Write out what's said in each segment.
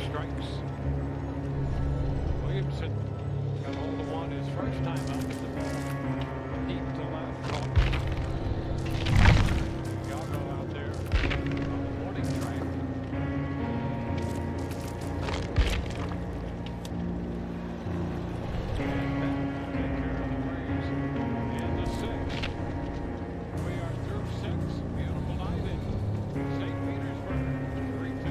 strikes. Williamson got hold of one his first time up at the ball. Deep to left. Yago out there on the warning track. And that will take care of the Braves in the sixth. We are through six. Beautiful night in St. Petersburg. 3-2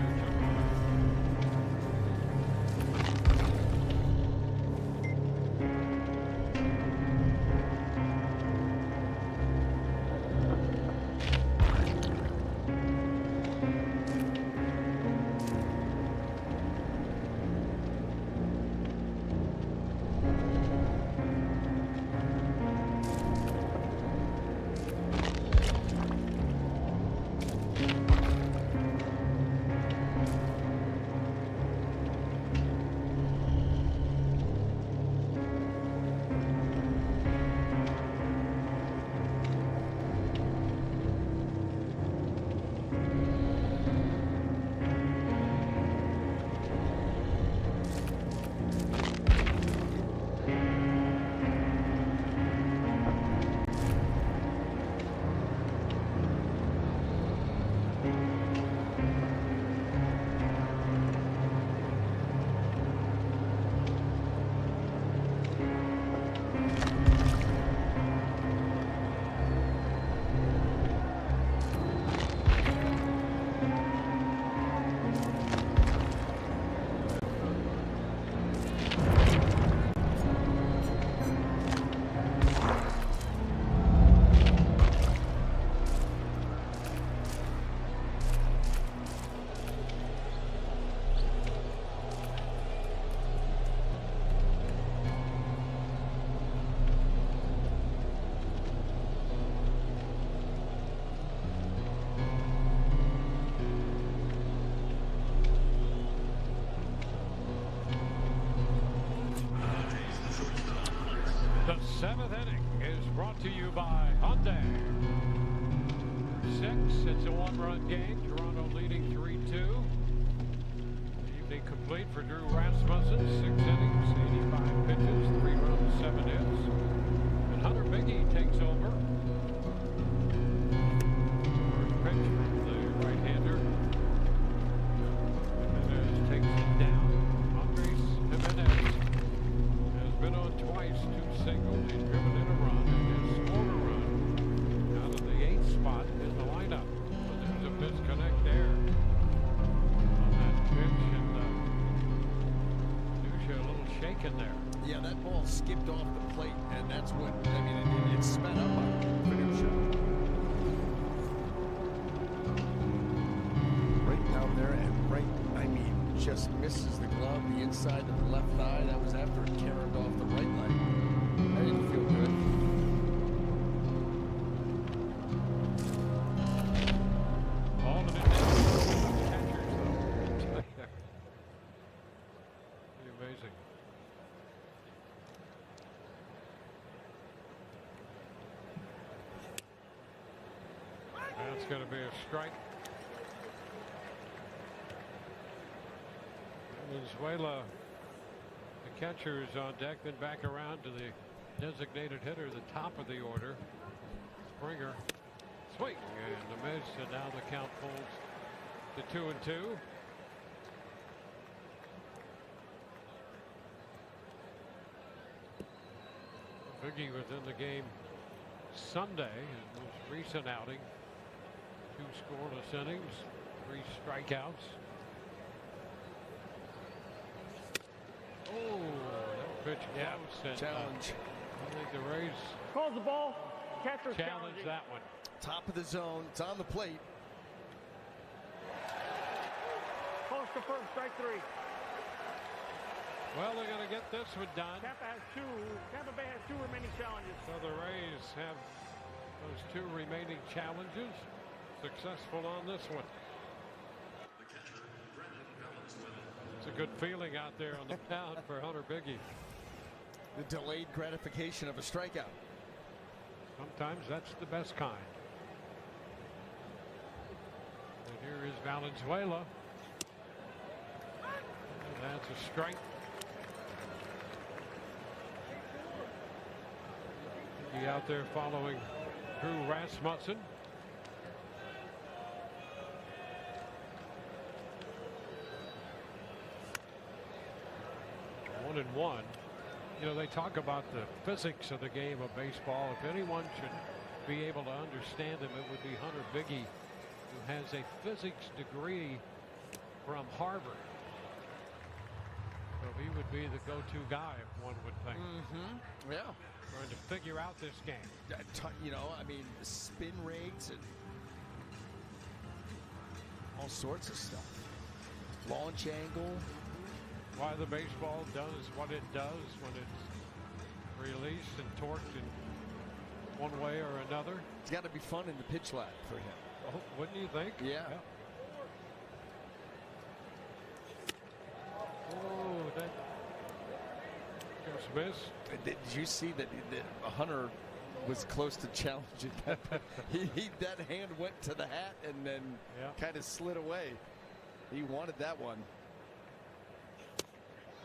The seventh inning is brought to you by Hyundai. 6, it's a one-run game. Toronto leading 3-2. Evening complete for Drew Rasmussen. 6 innings, 85 pitches, 3 runs, 7 hits. And Hunter Biggie takes over. First pitch from the right-hander. Jimenez takes it down. Andres Jimenez has been on twice, 2 singles. He's driven in a run and has scored a run out of the 8th spot in the lineup. But there's a disconnect there on that pitch, and Dusha a little shaken there. Yeah, that ball skipped off the plate, and that's what, I mean, it sped up on Dusha. Right down there and right, I mean, just misses the glove, the inside of the left thigh. That was after it carried off the right leg. That didn't feel good. All of it catchers, though. Pretty amazing. That's going to be a strike. Venezuela, the catcher is on deck, then back around to the designated hitter, the top of the order. Springer, swing, and the miss, and now the count folds to 2-2. Biggie was in the game Sunday, his most recent outing. 2 scoreless innings, 3 strikeouts. Oh, that pitch close. Challenge. I think the Rays calls the ball. Catcher challenge that one. Top of the zone. It's on the plate. Close to first, strike 3. Well, they're going to get this one done. Tampa Bay has 2 remaining challenges. So the Rays have those 2 remaining challenges. Successful on this one. It's a good feeling out there on the mound for Hunter Biggie. The delayed gratification of a strikeout. Sometimes that's the best kind. And here is Valenzuela. That's a strike. He out there following Drew Rasmussen. One and one. You know, they talk about the physics of the game of baseball. If anyone should be able to understand him, it would be Hunter Biggie, who has a physics degree from Harvard. So he would be the go-to guy, one would think. Yeah. Trying to figure out this game. You know, I mean, spin rates and all sorts of stuff. Launch angle. Why the baseball does what it does when it's released and torqued in one way or another. It's got to be fun in the pitch lab for him. Oh, wouldn't you think? Yeah. Oh, that just missed. Did you see that Hunter was close to challenging that? That hand went to the hat and then kind of slid away. He wanted that one.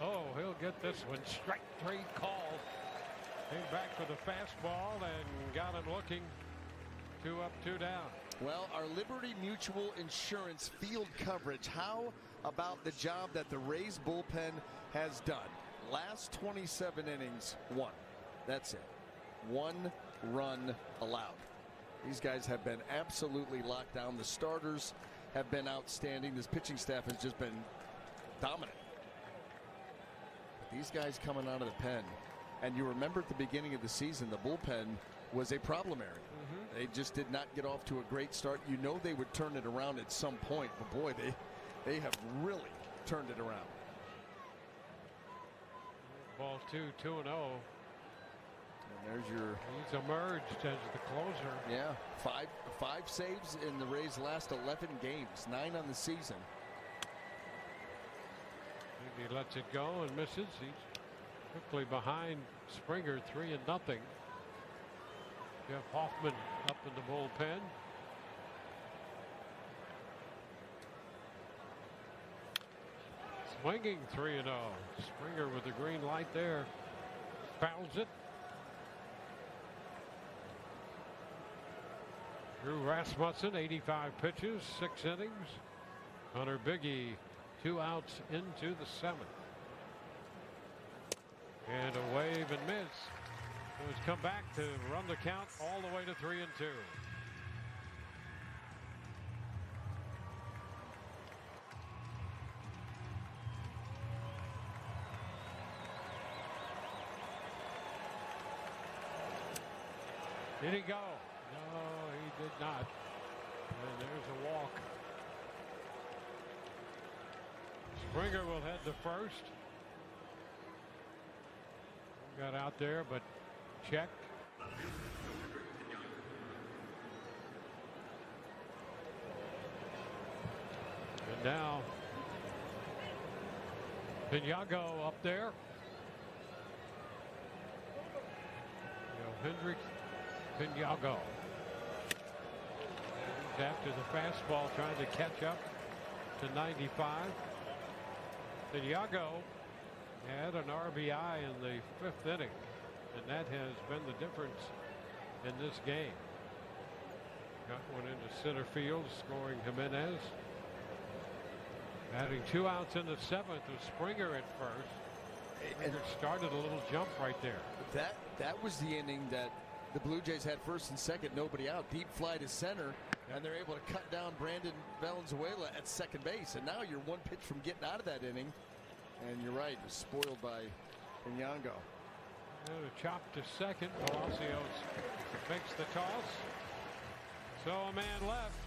Oh, he'll get this one. Strike three call. Came back for the fastball and got him looking. 2 up, 2 down. Well, our Liberty Mutual Insurance field coverage, how about the job that the Rays bullpen has done? Last 27 innings, 1. That's it. 1 run allowed. These guys have been absolutely locked down. The starters have been outstanding. This pitching staff has just been dominant. These guys coming out of the pen, and you remember at the beginning of the season, the bullpen was a problem area. They just did not get off to a great start. You know they would turn it around at some point, but boy, they have really turned it around. Ball 2, 2-0. And there's your. He's emerged as the closer. Yeah, five saves in the Rays' last 11 games, 9 on the season. He lets it go and misses. He's quickly behind Springer, 3-0. Jeff Hoffman up in the bullpen. Swinging 3-0. Springer with the green light there. Fouls it. Drew Rasmussen, 85 pitches, 6 innings. Hunter Biggie, 2 outs into the 7th. And a wave and miss. So he's come back to run the count all the way to 3-2. Did he go? No, he did not. And there's a walk. Springer will head to first. Got out there, but checked. And now Pinago up there. Hendrick Pinago. He's after the fastball, trying to catch up to 95. Pinago had an RBI in the 5th inning, and that has been the difference in this game. Got one into center field, scoring Jimenez. Adding 2 outs in the 7th with Springer at first. Springer started a little jump right there. That was the inning that the Blue Jays had first and second, nobody out. Deep fly to center, and they're able to cut down Brandon Valenzuela at second base. And now you're 1 pitch from getting out of that inning. And you're right, it's spoiled by Pinago. And a chop to second. Palacios makes the toss. So a man left.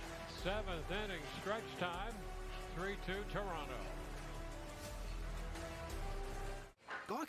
7th inning stretch time. 3-2 Toronto. God.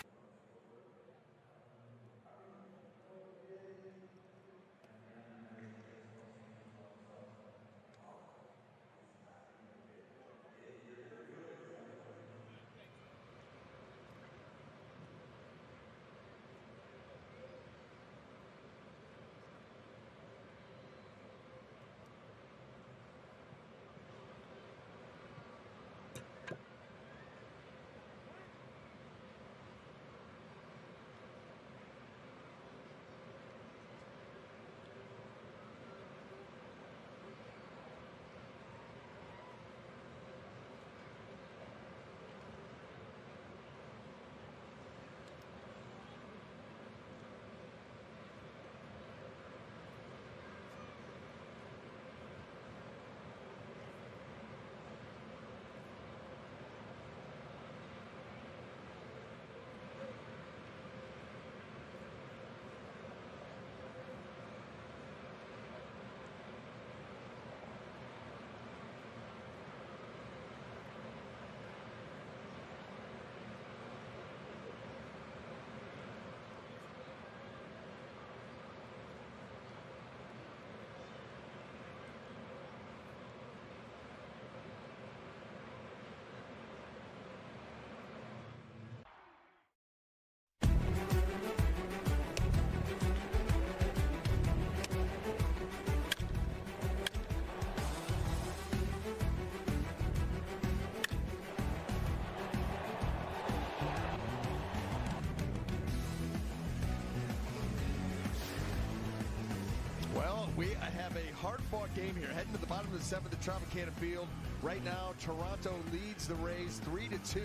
We have a hard-fought game here. Heading to the bottom of the 7th at Tropicana Field. Right now, Toronto leads the Rays 3-2.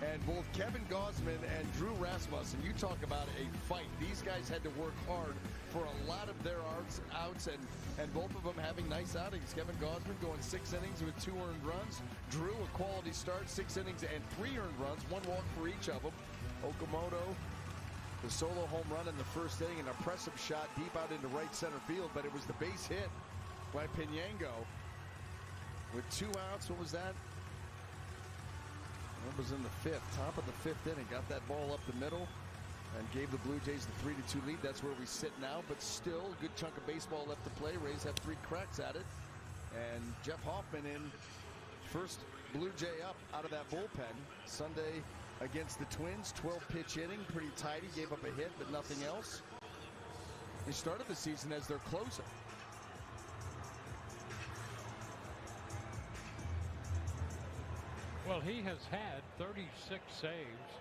And both Kevin Gausman and Drew Rasmussen, you talk about a fight. These guys had to work hard for a lot of their outs, and both of them having nice outings. Kevin Gausman going 6 innings with 2 earned runs. Drew, a quality start, 6 innings and 3 earned runs, 1 walk for each of them. Okamoto, the solo home run in the first inning, an impressive shot deep out into right center field, but it was the base hit by Pinango. With 2 outs, what was that? That was in the 5th, top of the 5th inning. Got that ball up the middle and gave the Blue Jays the 3-2 lead. That's where we sit now, but still a good chunk of baseball left to play. Rays have 3 cracks at it. And Jeff Hoffman in first Blue Jay up out of that bullpen. Sunday against the Twins, 12-pitch inning, pretty tidy. Gave up a hit, but nothing else. They started the season as their closer. Well, he has had 36 saves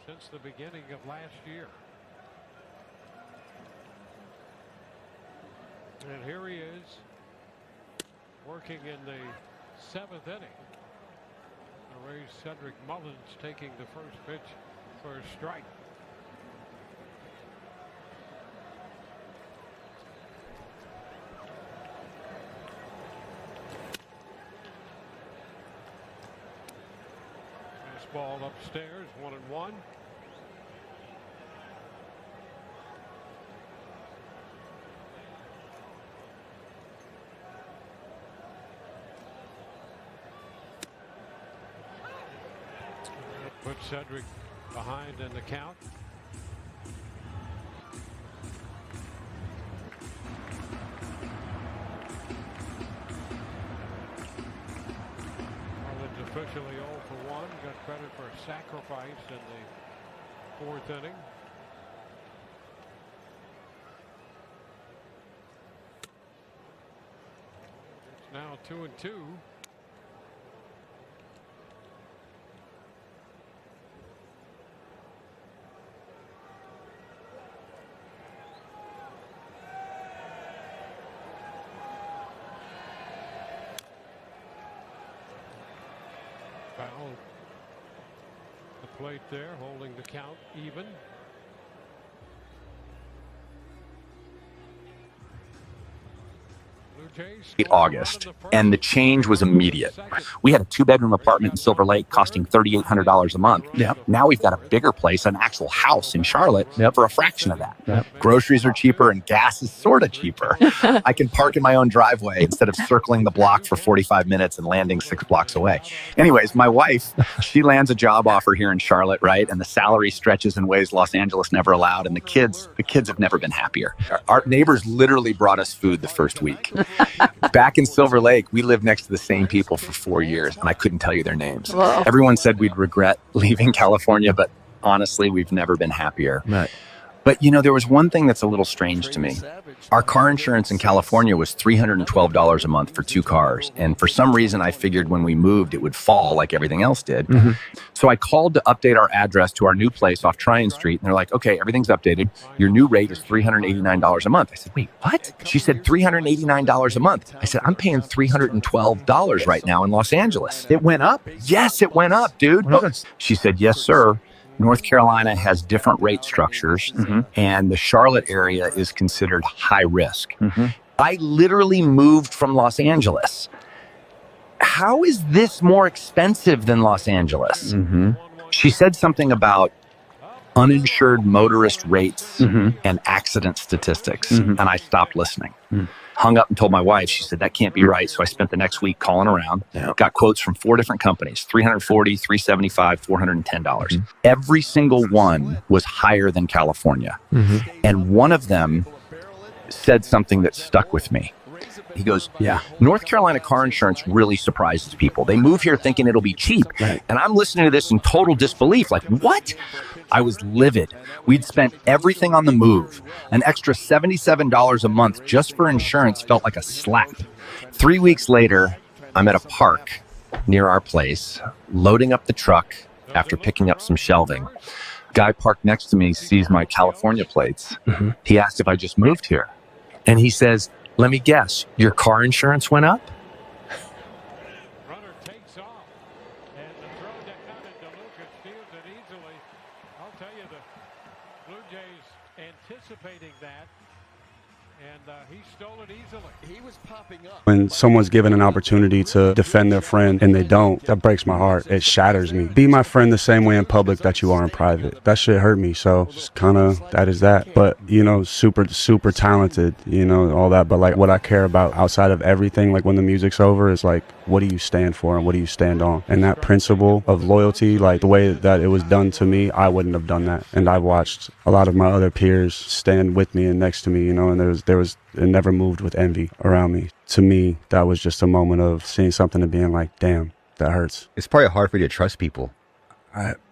since the beginning of last year. And here he is working in the 7th inning. The Rays' Cedric Mullins taking the first pitch for a strike. Ball upstairs, 1-1. Put Cedric behind in the count. Officially 0 for 1. Got credit for a sacrifice in the 4th inning. It's now 2-2. Foul the plate there, holding the count even. August, and the change was immediate. We had a 2-bedroom apartment in Silver Lake costing $3,800 a month. Now we've got a bigger place, an actual house in Charlotte for a fraction of that. Groceries are cheaper and gas is sort of cheaper. I can park in my own driveway instead of circling the block for 45 minutes and landing 6 blocks away. Anyways, my wife, she lands a job offer here in Charlotte, right? And the salary stretches in ways Los Angeles never allowed. And the kids have never been happier. Our neighbors literally brought us food the first week. Back in Silver Lake, we lived next to the same people for 4 years, and I couldn't tell you their names. Whoa. Everyone said we'd regret leaving California, but honestly, we've never been happier. Right. But, you know, there was one thing that's a little strange to me. Our car insurance in California was $312 a month for 2 cars. And for some reason, I figured when we moved, it would fall like everything else did. Mm-hmm. So I called to update our address to our new place off Tryon Street. And they're like, okay, everything's updated. Your new rate is $389 a month. I said, wait, what? She said, $389 a month. I said, I'm paying $312 right now in Los Angeles. It went up? Yes, it went up, dude. She said, yes, sir. North Carolina has different rate structures, and the Charlotte area is considered high risk. I literally moved from Los Angeles. How is this more expensive than Los Angeles? She said something about uninsured motorist rates and accident statistics, and I stopped listening. Hung up and told my wife. She said, that can't be right. So I spent the next week calling around, got quotes from 4 different companies, $340, $375, $410. Every single one was higher than California. And one of them said something that stuck with me. He goes, North Carolina car insurance really surprises people. They move here thinking it'll be cheap. Right. And I'm listening to this in total disbelief. Like, what? I was livid. We'd spent everything on the move. An extra $77 a month just for insurance felt like a slap. 3 weeks later, I'm at a park near our place, loading up the truck after picking up some shelving. Guy parked next to me sees my California plates. He asked if I just moved here. And he says, Let me guess, your car insurance went up? Runner takes off. And the throw down and DeLuca steals it easily. I'll tell you, the Blue Jays anticipating that. And he stole it easily. He was popping up. When someone's given an opportunity to defend their friend and they don't, that breaks my heart. It shatters me. Be my friend the same way in public that you are in private. That shit hurt me. So it's kind of, that is that. But, you know, super talented, you know, all that. But like what I care about outside of everything, like when the music's over, is like, what do you stand for and what do you stand on? And that principle of loyalty, like the way that it was done to me, I wouldn't have done that. And I've watched a lot of my other peers stand with me and next to me, you know, and it never moved with envy around me. To me, that was just a moment of seeing something and being like, damn, that hurts. It's probably hard for you to trust people.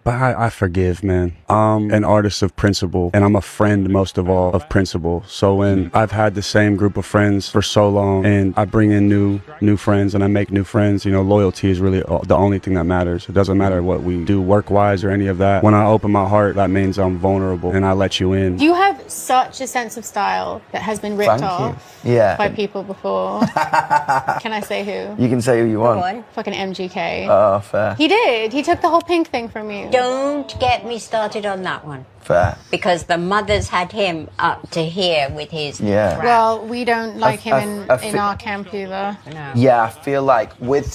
I forgive, man. I'm an artist of principle, and I'm a friend, most of all, of principle. So when I've had the same group of friends for so long, and I bring in new friends, and I make new friends, you know, loyalty is really the only thing that matters. It doesn't matter what we do work-wise or any of that. When I open my heart, that means I'm vulnerable, and I let you in. You have such a sense of style that has been ripped off by people before. Can I say who? You can say who you want. Fucking MGK. Oh, fair. He did. He took the whole Pink thing from you. Don't get me started on that one. Fair. Because the mothers had him up to here with his Yeah. Well, we don't like him in our camp either. No. Yeah, I feel like with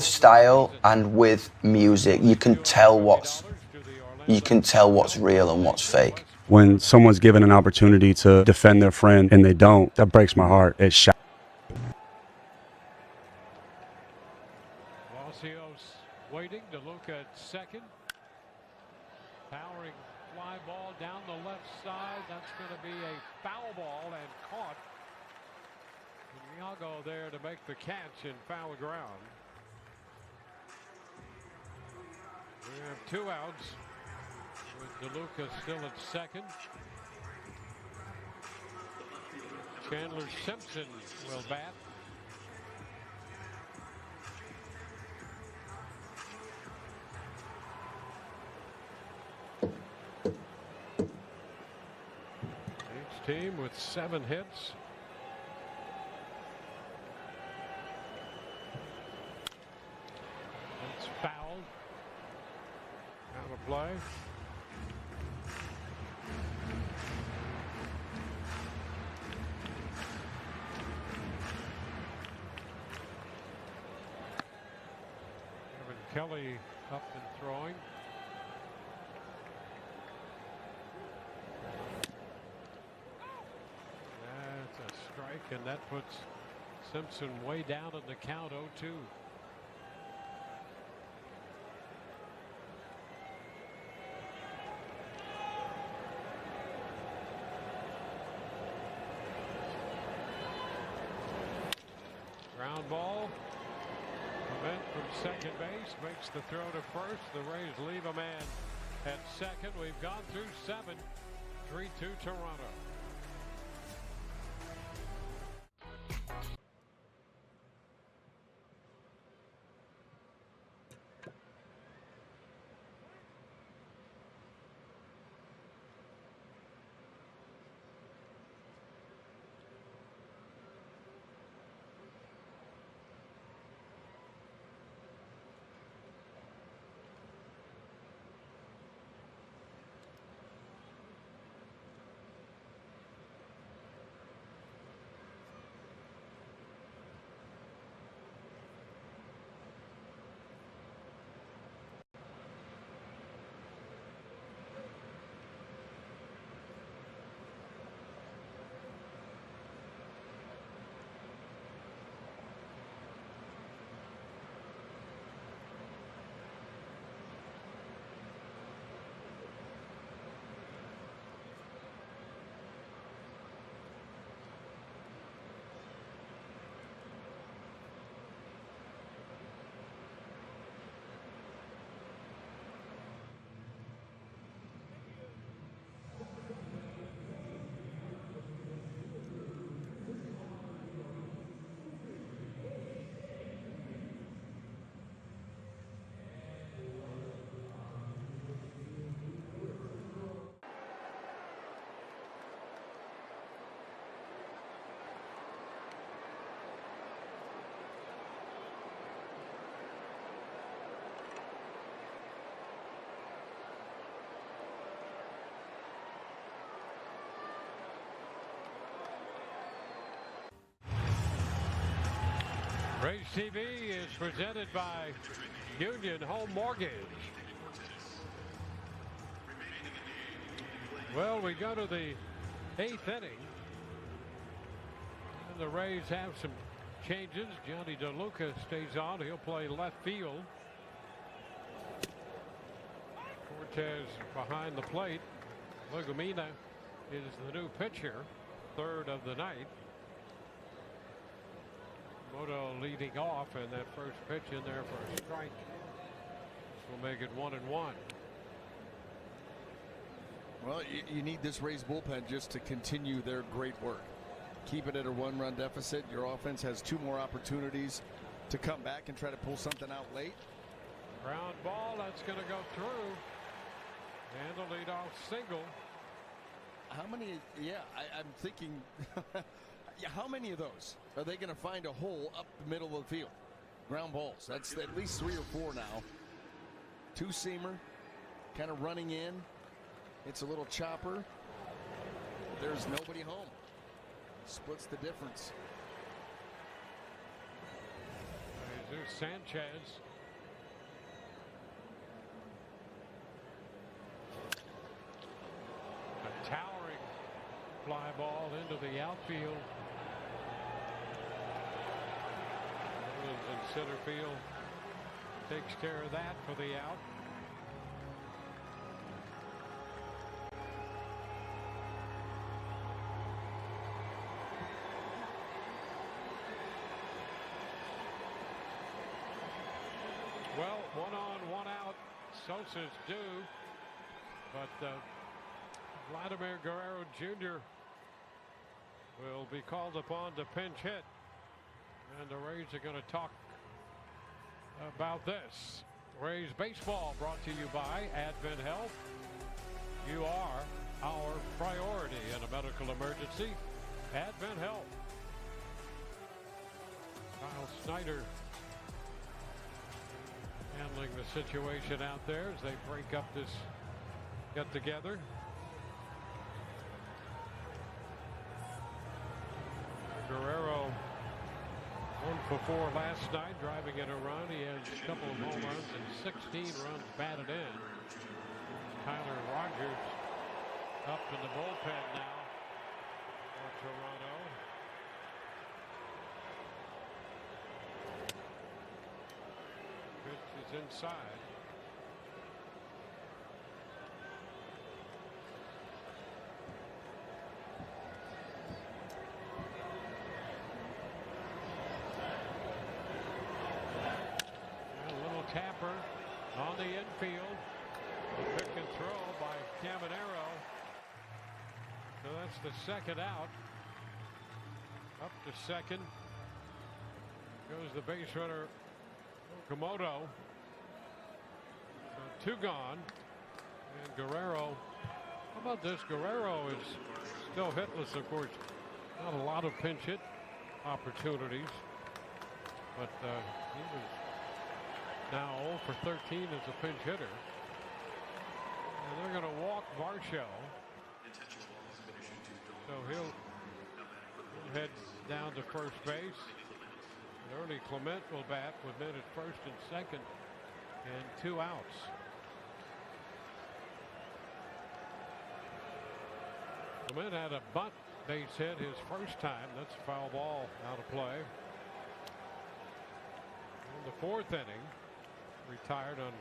style and with music, you can tell what's real and what's fake. When someone's given an opportunity to defend their friend and they don't, that breaks my heart. It shatters. Palacios waiting to look at second. Powering fly ball down the left side. That's going to be a foul ball and caught. And Iago there to make the catch in foul ground. We have 2 outs with DeLuca still at second. Chandler Simpson will bat. Each team with 7 hits. It's fouled. Out of play. Kelly up and throwing. That's a strike, and that puts Simpson way down in the count, 0-2. Ground ball. Clement from second base makes the throw to first. The Rays leave a man at second. We've gone through 7. 3-2 Toronto. Rays TV is presented by Union Home Mortgage. Well, we go to the 8th inning. And the Rays have some changes. Johnny DeLuca stays on. He'll play left field. Cortez behind the plate. Legumina is the new pitcher, 3rd of the night. Moto leading off, and that first pitch in there for a strike. This will make it 1-1. Well, you need this Rays bullpen just to continue their great work. Keep it at a 1-run deficit. Your offense has 2 more opportunities to come back and try to pull something out late. Ground ball, that's going to go through. And a leadoff single. How many? Yeah, I'm thinking. Yeah, how many of those are they going to find a hole up the middle of the field? Ground balls. That's at least 3 or 4 now. 2-seamer, kind of running in. It's a little chopper. There's nobody home. Splits the difference. There's Sanchez. A towering fly ball into the outfield. Mullins in center field takes care of that for the out. Well, 1 on, 1 out. Sosa's due, but Vladimir Guerrero Jr. will be called upon to pinch hit, and the Rays are going to talk about this. Rays baseball brought to you by Advent Health. You are our priority in a medical emergency. Advent Health. Kyle Snyder handling the situation out there as they break up this get together. Guerrero 1 for 4 last night, driving in a run. He has a couple of home runs and 16 runs batted in. Tyler Rogers up in the bullpen now for Toronto. Pitch is inside. Tapper on the infield. Pick and throw by Caminero. So that's the second out. Up to second goes the base runner Komodo. So 2 gone. And Guerrero. How about this? Guerrero is still hitless, of course. Not a lot of pinch hit opportunities, but he was now 0 for 13 as a pinch hitter. And they're going to walk Varsho. So he'll head down to first base. And Ernie Clement will bat with men at first and second and 2 outs. Clement had a bunt base hit his first time. That's a foul ball out of play. In the 4th inning, retired on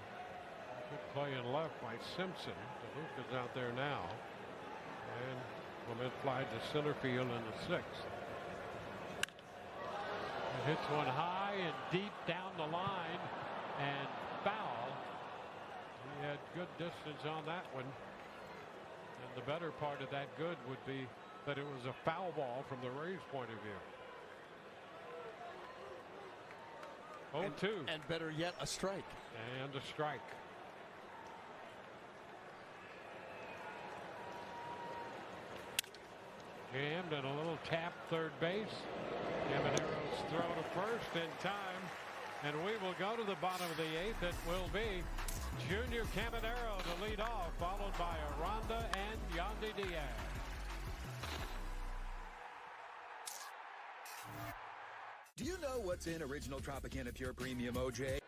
good play in left by Simpson. DeLuca's out there now. And Clement flied to center field in the 6th. He hits one high and deep down the line and foul. He had good distance on that one. And the better part of that good would be that it was a foul ball from the Rays' point of view. 0-2. And better yet, a strike. And a strike. Jammed and a little tap third base. Caminero's throw to first in time. And we will go to the bottom of the 8th. It will be Junior Caminero to lead off, followed by Aranda and Yandy Diaz. Do you know what what's in original Tropicana Pure Premium OJ.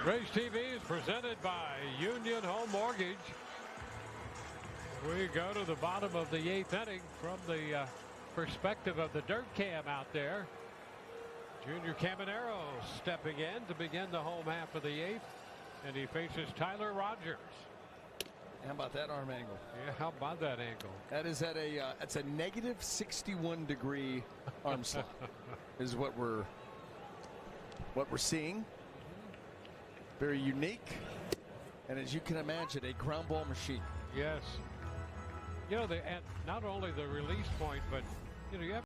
Race TV is presented by Union Home Mortgage. We go to the bottom of the 8th inning from the perspective of the dirt cam out there. Junior Caminero stepping in to begin the home half of the 8th, and he faces Tyler Rogers. How about that arm angle? Yeah, how about that angle? That is at it's a negative 61-degree arm slot is what we're seeing. Very unique, and as you can imagine, a ground ball machine. Yes. You know, and not only the release point, but you know, you have